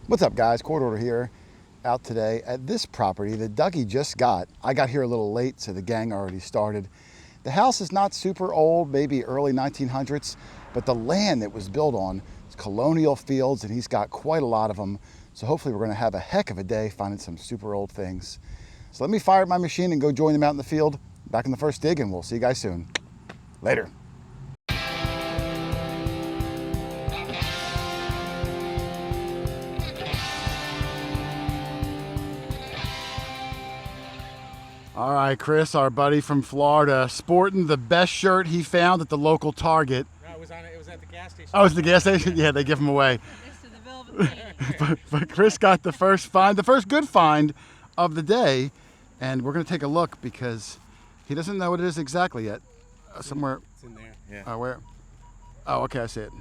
What's up, guys? Hoarder here, out today at this property that Dougie just got. I got here a little late, so the gang already started. The house is not super old, maybe early 1900s, but the land it was built on is colonial fields, and he's got quite a lot of them. So hopefully we're going to have a heck of a day finding some super old things. So let me fire up my machine and go join them out in the field. Back in the first dig, and we'll see you guys soon. Later. All right, Chris, our buddy from Florida, sporting the best shirt he found at the local Target. No, it was at the gas station. Oh, it's the gas station? Yeah, they give them away. but Chris got the first good find of the day, and we're going to take a look because he doesn't know what it is exactly yet. Somewhere. It's in there. Yeah. Where? Oh, okay, I see it.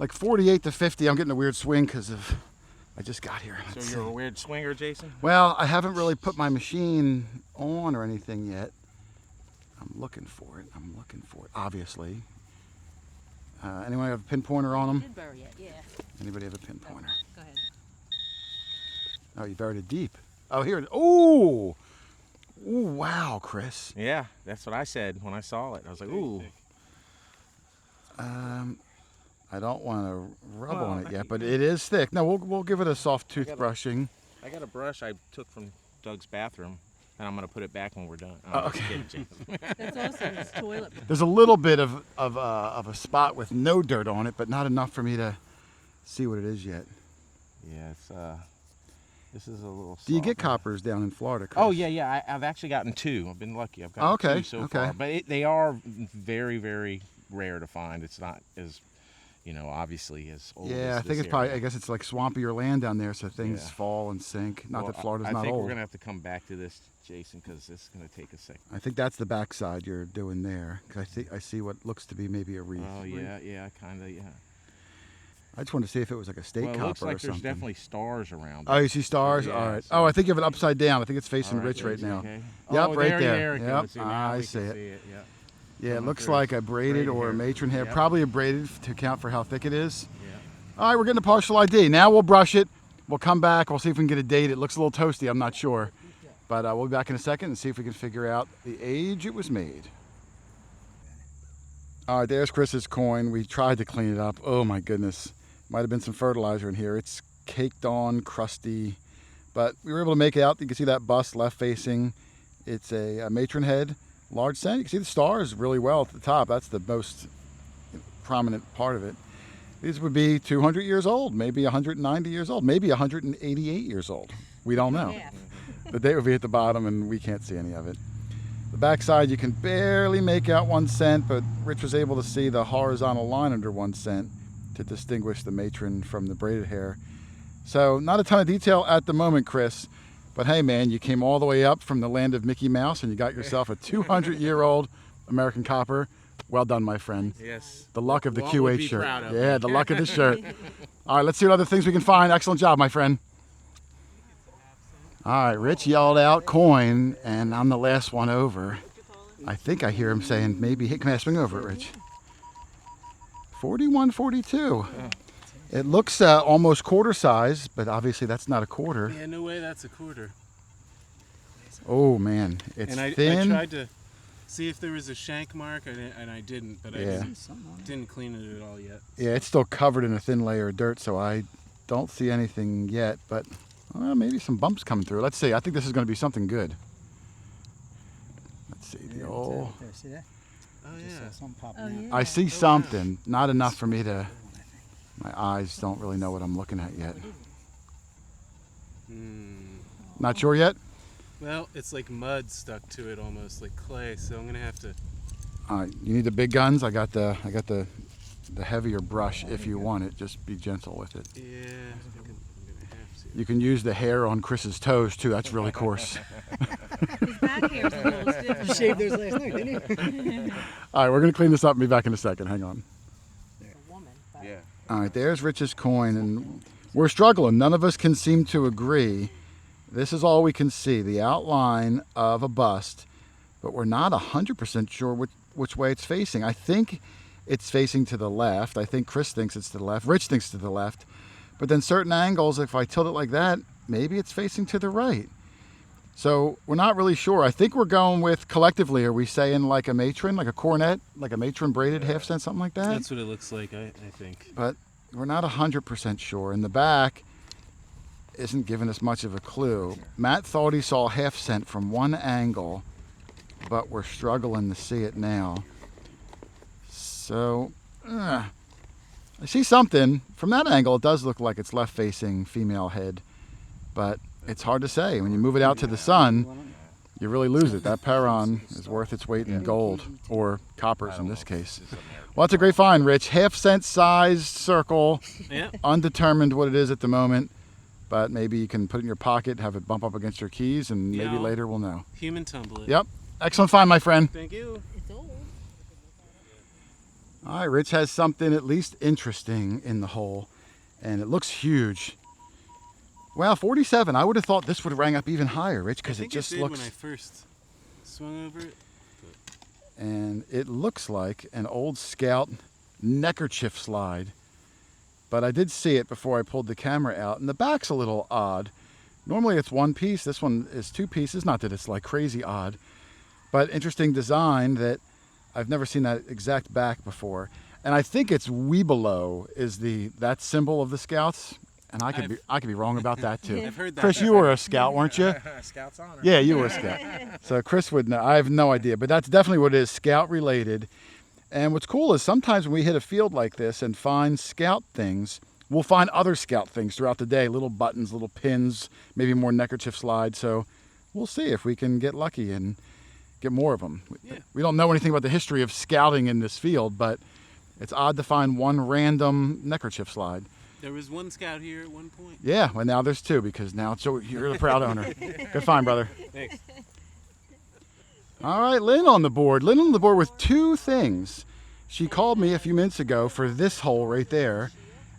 Like 48 to 50. I'm getting a weird swing because I just got here. So you're a weird swinger, Jason? Well, I haven't really put my machine on or anything yet. I'm looking for it, obviously. Anyone have a pinpointer on them? Did bury it, yeah. Anybody have a pinpointer? Go ahead. Oh, you buried it deep. Oh, here it is. Ooh! Ooh, wow, Chris. Yeah, that's what I said when I saw it. I was like, ooh. I don't want to rub on it yet, but it is thick. No, we'll give it a soft toothbrushing. I got a brush I took from Doug's bathroom, and I'm going to put it back when we're done. Okay. Just kidding, Jason. That's also his toilet. There's a little bit of a spot with no dirt on it, but not enough for me to see what it is yet. Yeah, this is a little Do you get softer. coppers down in Florida, Chris? Oh, yeah. I've actually gotten 2. I've been lucky. I've gotten 2 so far. But they are very, very rare to find. It's not as, obviously as old as Yeah, I think this it's probably, area. I guess it's like swampier land down there, so things fall and sink. Not that Florida's not I think old. we're going to have to come back to this, Jason, because this is going to take a second. I think that's the backside you're doing there, because I see what looks to be maybe a reef. Oh, yeah, kind of, yeah. I just wanted to see if it was like a state Well, it copper looks or like something. there's definitely stars around. Oh, you see stars? Yeah, All right. so- Oh, I think you have it upside down. I think it's facing All right, Rich right now. okay. Yep, Oh, right there. There it Yep, goes. See, now I we see can it. see it. Yeah. Yeah, it Coming looks through. like a braided or a hair. matron hair. Yep. Probably a braided to account for how thick it is. Yeah. All right, we're getting a partial ID. Now we'll brush it. We'll come back. We'll see if we can get a date. It looks a little toasty. I'm not sure. But we'll be back in a second and see if we can figure out the age it was made. All right, there's Chris's coin. We tried to clean it up. Oh, my goodness. Might have been some fertilizer in here. It's caked on, crusty. But we were able to make it out. You can see that bust left facing. It's a matron head, large cent. You can see the stars really well at the top. That's the most prominent part of it. These would be 200 years old, maybe 190 years old, maybe 188 years old. We don't know. Yeah. The date would be at the bottom and we can't see any of it. The backside you can barely make out 1 cent, but Rich was able to see the horizontal line under 1 cent to distinguish the matron from the braided hair. So not a ton of detail at the moment, Chris, but hey man, you came all the way up from the land of Mickey Mouse and you got yourself a 200-year-old American copper. Well done, my friend. Yes. The luck of the Walt would QH be shirt. proud of Yeah, me. the luck of the shirt. All right, let's see what other things we can find. Excellent job, my friend. All right, Rich yelled out coin, and I'm the last one over. I think I hear him saying maybe, hey, can I swing over it, Rich? 41.42. It looks almost quarter size, but obviously that's not a quarter. Yeah, no way that's a quarter. Oh man, it's And I thin. tried to see if there was a shank mark, and I didn't, but Yeah. I didn't clean it at all yet. Yeah, it's still covered in a thin layer of dirt, so I don't see anything yet, but maybe some bumps coming through. Let's see. I think this is going to be something good. Let's see. The old... There, see that? Oh Just yeah. something popping Oh, out. yeah. I see something. Not enough for me to... My eyes don't really know what I'm looking at yet. Not sure yet? Well, it's like mud stuck to it, almost like clay. So I'm gonna have to. All right. You need the big guns? I got the heavier brush if you want it. Just be gentle with it. Yeah. I think I'm gonna have to. You can use the hair on Chris's toes too. That's really coarse. His back hair's a little stiff. You shaved theirs last night, didn't you? All right, we're going to clean this up and be back in a second. Hang on. A woman. But Yeah. All right, there's Rich's coin, and we're struggling. None of us can seem to agree. This is all we can see, the outline of a bust, but we're not 100% sure which way it's facing. I think it's facing to the left. I think Chris thinks it's to the left. Rich thinks to the left. But then certain angles, if I tilt it like that, maybe it's facing to the right. So we're not really sure. I think we're going with, collectively, are we saying like a matron, like a cornet, like a matron braided half cent, something like that? That's what it looks like, I think. But we're not 100% sure. In the back isn't giving us much of a clue. Matt thought he saw half cent from one angle, but we're struggling to see it now. So, I see something. From that angle, it does look like it's left-facing female head, but it's hard to say. When you move it out to the sun, you really lose it. That Paron is worth its weight in gold, or coppers in this case. Well, that's a great find, Rich. Half cent sized circle, undetermined what it is at the moment, but maybe you can put it in your pocket, have it bump up against your keys, and maybe later we'll know. Human tumble it. Yep. Excellent find, my friend. Thank you. It's old. All right, Rich has something at least interesting in the hole, and it looks huge. Well, 47. I would have thought this would have rang up even higher, Rich, because it just looks. When I first swung over it. And it looks like an old Scout neckerchief slide, but I did see it before I pulled the camera out, and the back's a little odd. Normally it's one piece. This one is two pieces. Not that it's like crazy odd, but interesting design that I've never seen that exact back before. And I think it's Webelow is that symbol of the Scouts. And I could be wrong about that too. I've heard that. Chris, you were a Scout, weren't you? Scout's honor. Yeah, you were a Scout. So Chris would know. I have no idea, but that's definitely what it is, Scout related. And what's cool is sometimes when we hit a field like this and find Scout things, we'll find other Scout things throughout the day, little buttons, little pins, maybe more neckerchief slides. So we'll see if we can get lucky and get more of them. Yeah. We don't know anything about the history of Scouting in this field, but it's odd to find one random neckerchief slide. There was one Scout here at one point. Yeah, well now there's two because now you're the proud owner. Good find, brother. Thanks. All right, Lynn on the board. Lynn on the board with two things. She called me a few minutes ago for this hole right there,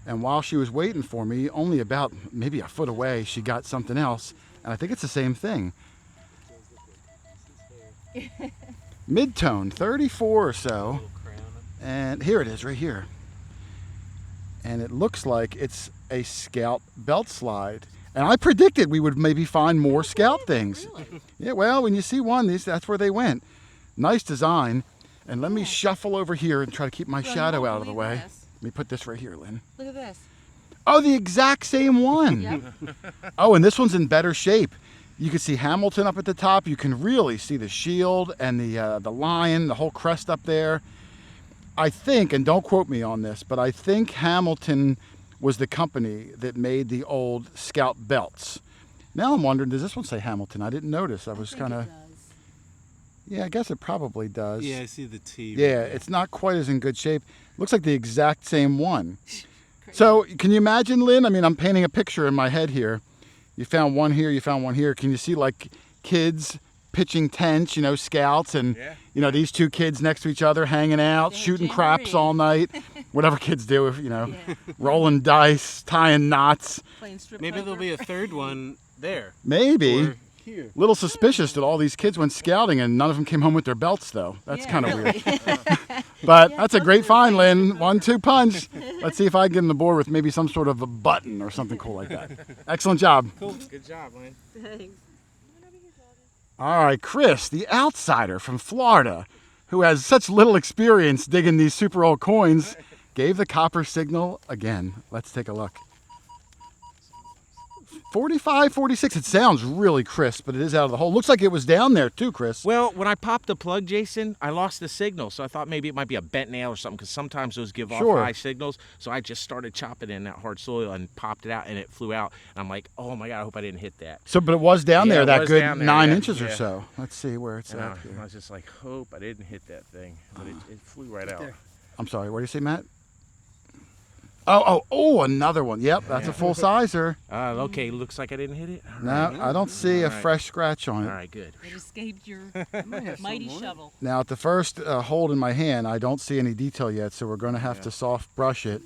and while she was waiting for me, only about maybe a foot away, she got something else, and I think it's the same thing. Mid-tone, 34 or so, and here it is right here. And it looks like it's a Scout belt slide. And I predicted we would maybe find more Scout things. Really? Yeah, well, when you see one, that's where they went. Nice design. And let me shuffle over here and try to keep my shadow out of the way. Let me put this right here, Lynn. Look at this. Oh, the exact same one. Yep. Oh, and this one's in better shape. You can see Hamilton up at the top. You can really see the shield and the lion, the whole crest up there. I think, and don't quote me on this, but I think Hamilton was the company that made the old Scout belts. Now I'm wondering, does this one say Hamilton? I didn't notice. I was kind of. Yeah, I guess it probably does. Yeah, I see the T. Yeah, it's not quite as in good shape. Looks like the exact same one. So can you imagine, Lynn? I mean, I'm painting a picture in my head here. You found one here, you found one here. Can you see like kids pitching tents, Scouts, and these two kids next to each other hanging out, shooting craps all night, whatever kids do, rolling dice, tying knots. Maybe there'll be a third one there. Maybe. Or here. Little suspicious that all these kids went scouting and none of them came home with their belts, though. That's kind of weird. But that's a great find, Lynn. 1-2 punch. Let's see if I can get on the board with maybe some sort of a button or something cool like that. Excellent job. Cool. Good job, Lynn. Thanks. All right, Chris, the outsider from Florida, who has such little experience digging these super old coins, gave the copper signal again. Let's take a look. 45, 46. It sounds really crisp, but it is out of the hole. Looks like it was down there too, Chris. Well, when I popped the plug, Jason, I lost the signal. So I thought maybe it might be a bent nail or something because sometimes those give off high signals. So I just started chopping in that hard soil and popped it out and it flew out. And I'm like, oh my God, I hope I didn't hit that. So, but it was down there, that good down there, 9 inches or so. Let's see where it's and at here. I was just like, hope I didn't hit that thing. But it flew right out. I'm sorry, what do you say, Matt? Oh, another one. Yep, that's a full sizer. Okay, looks like I didn't hit it. No, I don't see a fresh scratch on it. All right, good. It escaped your mighty shovel. Now, at the first hold in my hand, I don't see any detail yet, so we're going to have to soft brush it.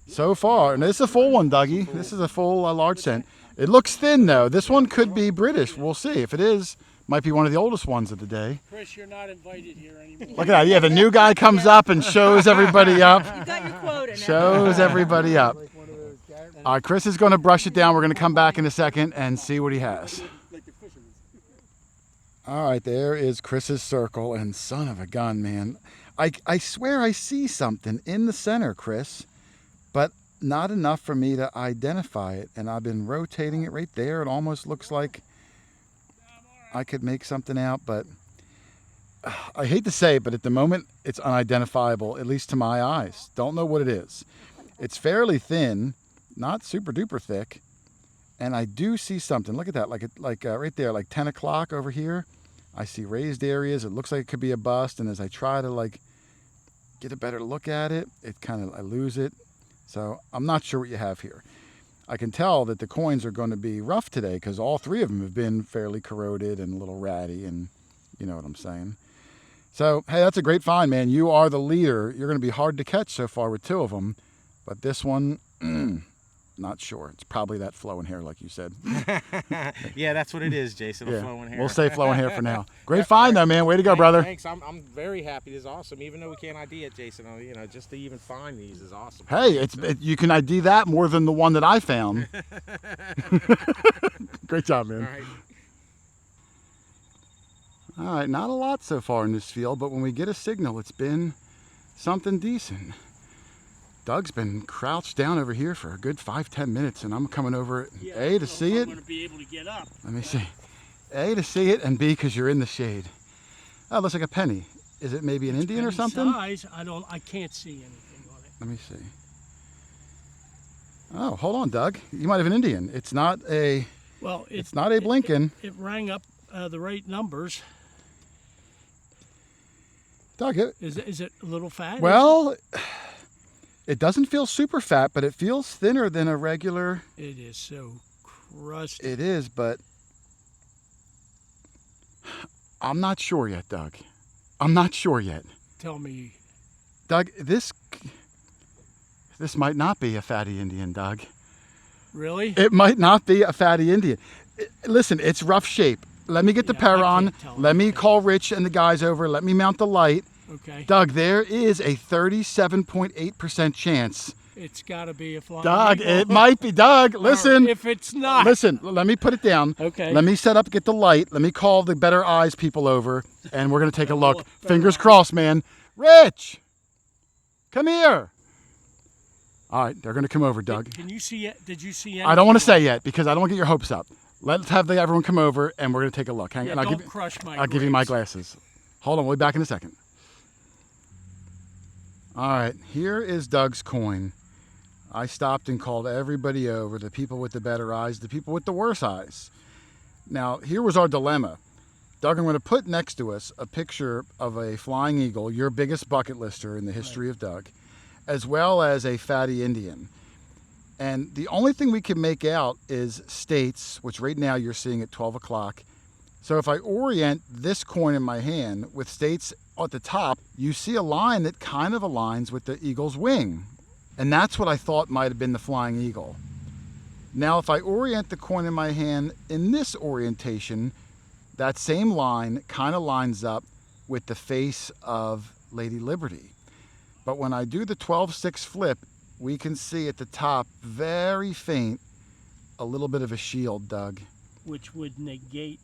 So far, and this is a full one, Dougie. This is a full large cent. It looks thin, though. This one could be British. We'll see. If it is, might be one of the oldest ones of the day. Chris, you're not invited here anymore. Look at that. Yeah, the new guy comes up and shows everybody up. You got your quota now. Shows everybody up. All right, Chris is going to brush it down. We're going to come back in a second and see what he has. All right, there is Chris's circle, and son of a gun, man. I swear I see something in the center, Chris, but not enough for me to identify it. And I've been rotating it right there. It almost looks like I could make something out, but I hate to say it, but at the moment it's unidentifiable, at least to my eyes. Don't know what it is. It's fairly thin, not super duper thick, and I do see something. Look at that, like right there, like 10 o'clock over here. I see raised areas. It looks like it could be a bust, and as I try to get a better look at it, I lose it. So I'm not sure what you have here. I can tell that the coins are going to be rough today because all three of them have been fairly corroded and a little ratty, and you know what I'm saying. So, hey, that's a great find, man. You are the leader. You're going to be hard to catch so far with two of them, but this one, not sure. It's probably that flowing hair, like you said. Yeah, that's what it is, Jason. Yeah. Flowing hair. We'll say flowing hair for now. Great find, though, man. Way to go, brother. Thanks. I'm very happy. This is awesome. Even though we can't ID it, Jason, just to even find these is awesome. Hey, you can ID that more than the one that I found. Great job, man. All right. All right, not a lot so far in this field, but when we get a signal, it's been something decent. Doug's been crouched down over here for a good 5-10 minutes, and I'm coming over A, to see it. I'm going to be able to get up. Let me see. A, to see it, and B, because you're in the shade. Oh, it looks like a penny. Is it maybe an Indian or something? Size, I can't see anything on it. Let me see. Oh, hold on, Doug. You might have an Indian. It's not a. Well, it's not a Blinken. It rang up the right numbers. Doug, is it a little fat? Well, it doesn't feel super fat, but it feels thinner than a regular. It is so crusty. It is, but I'm not sure yet, Doug. I'm not sure yet. Tell me. Doug, this might not be a fatty Indian, Doug. Really? It might not be a fatty Indian. Listen, it's rough shape. Let me get the power on. Let me call Rich and the guys over. Let me mount the light. Okay. Doug, there is a 37.8% chance. It's got to be a flying Doug, eagle. it might be. Doug, listen. If it's not. Listen, let me put it down. Okay. Let me set up, get the light. Let me call the Better Eyes people over, and we're going to take a look. Fingers crossed, man. Rich, come here. All right, they're going to come over, Doug. Can you see it? Did you see it? I don't want to say yet because I don't want to get your hopes up. Let's have everyone come over, and we're going to take a look. Hang on. Don't crush my I'll give you my glasses. Hold on, we'll be back in a second. All right, here is Doug's coin. I stopped and called everybody over, the people with the better eyes, the people with the worse eyes. Now, here was our dilemma. Doug, I'm going to put next to us a picture of a flying eagle, your biggest bucket lister in the history of Doug, as well as a fatty Indian. And the only thing we can make out is states, which right now you're seeing at 12 o'clock. So if I orient this coin in my hand with states at the top, you see a line that kind of aligns with the eagle's wing. And that's what I thought might have been the flying eagle. Now, if I orient the coin in my hand in this orientation, that same line kind of lines up with the face of Lady Liberty. But when I do the 12-6 flip, we can see at the top, very faint, a little bit of a shield, Doug. Which would negate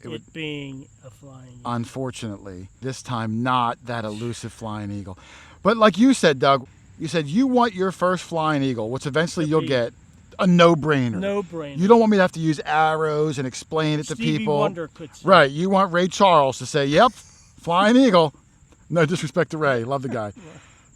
it being a flying eagle. Unfortunately, this time not that elusive flying eagle. But like you said, Doug, you said you want your first flying eagle, which eventually you'll get, a no-brainer. No-brainer. You don't want me to have to use arrows and explain it to Stevie people. Wonder could say. Right, you want Ray Charles to say, yep, flying eagle. No disrespect to Ray, love the guy.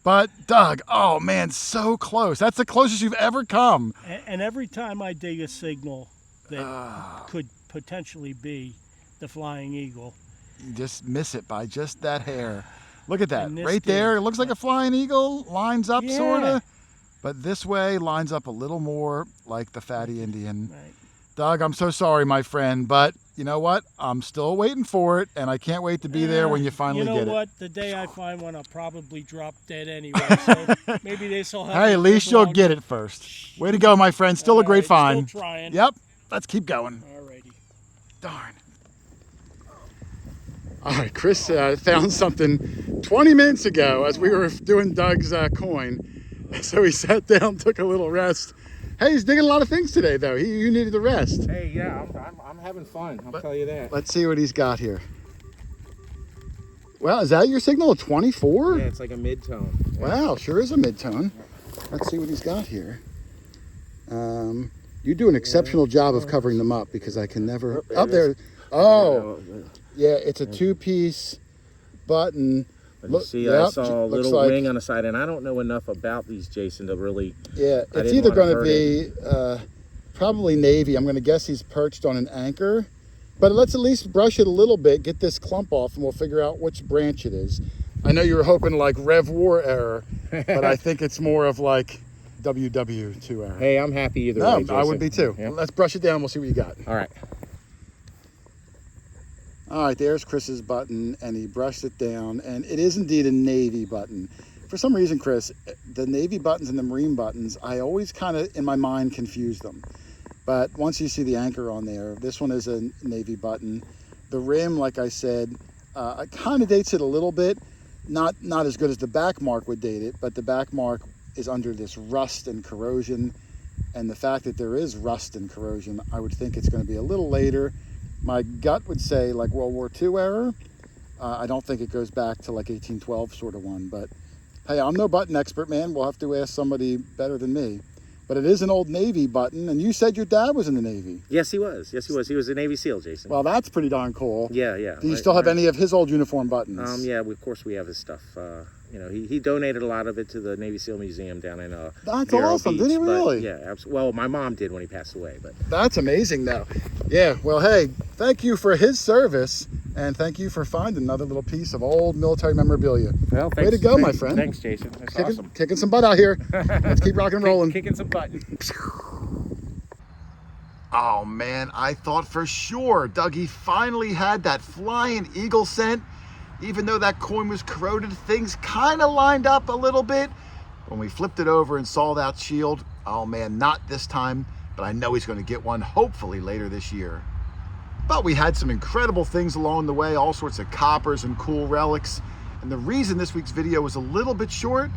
But Doug, oh man, so close. That's the closest you've ever come. And every time I dig a signal that could potentially be the flying eagle, you just miss it by just that hair. Look at that, right did. there. It looks like a flying eagle, lines up sorta. But this way lines up a little more like the fatty Indian. Right. Doug, I'm so sorry, my friend, but you know what? I'm still waiting for it, and I can't wait to be there when you finally get it. You know what? The day I find one, I'll probably drop dead anyway. So maybe this will help. Hey, at least you'll get it first. Way to go, my friend. Still a great find. Still trying. Yep. Let's keep going. Alrighty. Darn. All right, Chris found something 20 minutes ago as we were doing Doug's coin. So he sat down, took a little rest, Hey, he's digging a lot of things today, though. You needed the rest. Hey, yeah, I'm having fun. I'll tell you that. Let's see what he's got here. Well, is that your signal, a 24? Yeah, it's like a mid-tone. Yeah. Wow, sure is a mid-tone. Let's see what he's got here. You do an exceptional job of covering them up because I can never... Up there. Oh, yeah, it's a two-piece button. You see, I saw a little wing on the side, and I don't know enough about these, Jason, to really... Yeah, it's either going to be probably Navy. I'm going to guess he's perched on an anchor. But let's at least brush it a little bit, get this clump off, and we'll figure out which branch it is. I know you were hoping like Rev War error, but I think it's more of like WW2 error. Hey, I'm happy either way, Jason. I would be too. Yeah. Let's brush it down. We'll see what you got. All right. All right, there's Chris's button, and he brushed it down, and it is indeed a Navy button. For some reason, Chris, the Navy buttons and the Marine buttons, I always kind of, in my mind, confuse them. But once you see the anchor on there, this one is a Navy button. The rim, like I said, it kind of dates it a little bit. Not as good as the back mark would date it, but the back mark is under this rust and corrosion. And the fact that there is rust and corrosion, I would think it's going to be a little later. My gut would say like World War II era. I don't think it goes back to like 1812 sort of one. But hey, I'm no button expert, man. We'll have to ask somebody better than me. But it is an old Navy button, and you said your dad was in the Navy. Yes, he was. Yes, he was. He was a Navy SEAL, Jason. Well, that's pretty darn cool. Yeah, yeah. Do you still have any of his old uniform buttons? Yeah, of course we have his stuff. You know, he donated a lot of it to the Navy SEAL Museum down in That's Vero awesome. Beach, Did he really? Yeah, absolutely. Well, my mom did when he passed away, but that's amazing, though. Yeah. Well, hey, thank you for his service, and thank you for finding another little piece of old military memorabilia. Well, thanks, way to go, my friend. Thanks, Jason. That's awesome. Kicking some butt out here. Let's keep rocking and rolling. Kicking some butt. Oh man, I thought for sure Dougie finally had that flying eagle scent. Even though that coin was corroded, things kind of lined up a little bit. When we flipped it over and saw that shield, oh man, not this time, but I know he's going to get one hopefully later this year. But we had some incredible things along the way, all sorts of coppers and cool relics. And the reason this week's video was a little bit short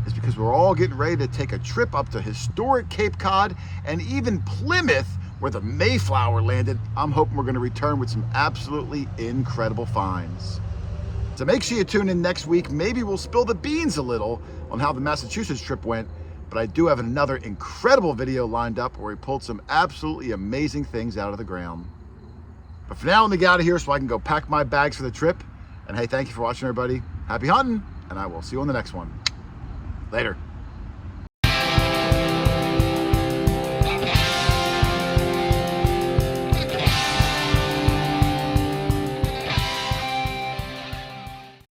is because we're all getting ready to take a trip up to historic Cape Cod and even Plymouth, where the Mayflower landed. I'm hoping we're going to return with some absolutely incredible finds. So make sure you tune in next week. Maybe we'll spill the beans a little on how the Massachusetts trip went, but I do have another incredible video lined up where we pulled some absolutely amazing things out of the ground. But for now, let me get out of here so I can go pack my bags for the trip. And hey, thank you for watching, everybody. Happy hunting, and I will see you on the next one. Later.